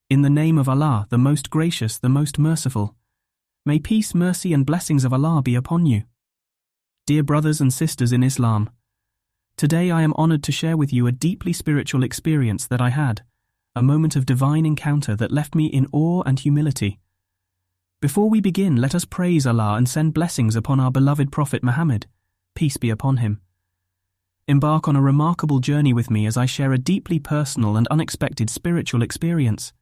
In the name of Allah, the most gracious, the most merciful. May peace, mercy and blessings of Allah be upon you. Dear brothers and sisters in Islam, today I am honored to share with you a deeply spiritual experience that I had, a moment of divine encounter that left me in awe and humility. Before we begin, let us praise Allah and send blessings upon our beloved Prophet Muhammad, peace be upon him. Embark on a remarkable journey with me as I share a deeply personal and unexpected spiritual experience.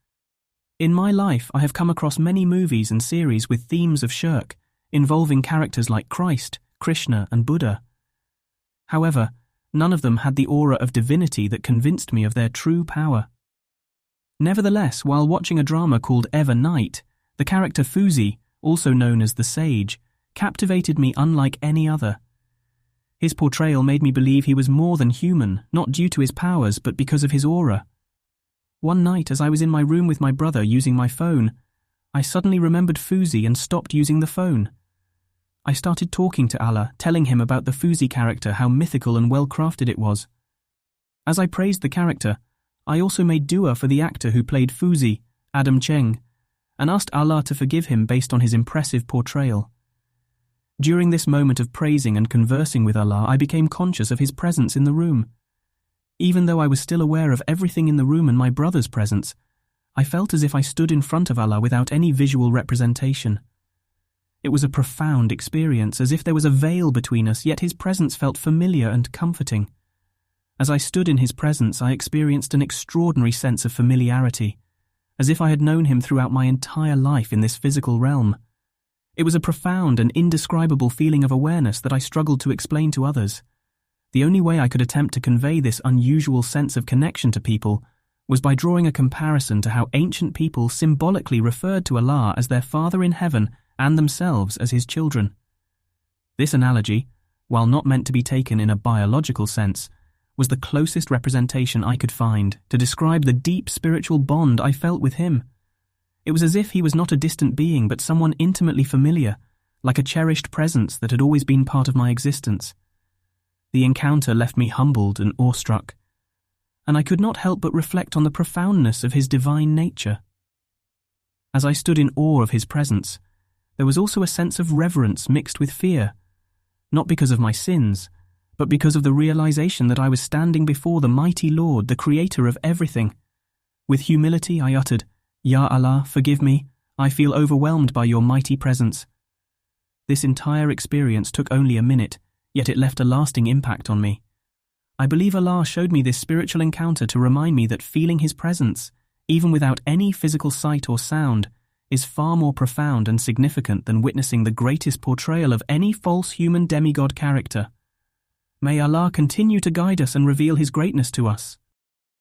In my life, I have come across many movies and series with themes of shirk, involving characters like Christ, Krishna, and Buddha. However, none of them had the aura of divinity that convinced me of their true power. Nevertheless, while watching a drama called Ever Night, the character Fuzi, also known as the Sage, captivated me unlike any other. His portrayal made me believe he was more than human, not due to his powers, but because of his aura. One night, as I was in my room with my brother using my phone, I suddenly remembered Fuzi and stopped using the phone. I started talking to Allah, telling him about the Fuzi character, how mythical and well-crafted it was. As I praised the character, I also made dua for the actor who played Fuzi, Adam Cheng, and asked Allah to forgive him based on his impressive portrayal. During this moment of praising and conversing with Allah, I became conscious of his presence in the room. Even though I was still aware of everything in the room and my brother's presence, I felt as if I stood in front of Allah without any visual representation. It was a profound experience, as if there was a veil between us, yet his presence felt familiar and comforting. As I stood in his presence, I experienced an extraordinary sense of familiarity, as if I had known him throughout my entire life in this physical realm. It was a profound and indescribable feeling of awareness that I struggled to explain to others. The only way I could attempt to convey this unusual sense of connection to people was by drawing a comparison to how ancient people symbolically referred to Allah as their Father in heaven and themselves as his children. This analogy, while not meant to be taken in a biological sense, was the closest representation I could find to describe the deep spiritual bond I felt with him. It was as if he was not a distant being but someone intimately familiar, like a cherished presence that had always been part of my existence. The encounter left me humbled and awestruck, and I could not help but reflect on the profoundness of his divine nature. As I stood in awe of his presence, there was also a sense of reverence mixed with fear, not because of my sins, but because of the realization that I was standing before the mighty Lord, the creator of everything. With humility I uttered, "Ya Allah, forgive me, I feel overwhelmed by your mighty presence." This entire experience took only a minute, yet it left a lasting impact on me. I believe Allah showed me this spiritual encounter to remind me that feeling his presence, even without any physical sight or sound, is far more profound and significant than witnessing the greatest portrayal of any false human demigod character. May Allah continue to guide us and reveal his greatness to us.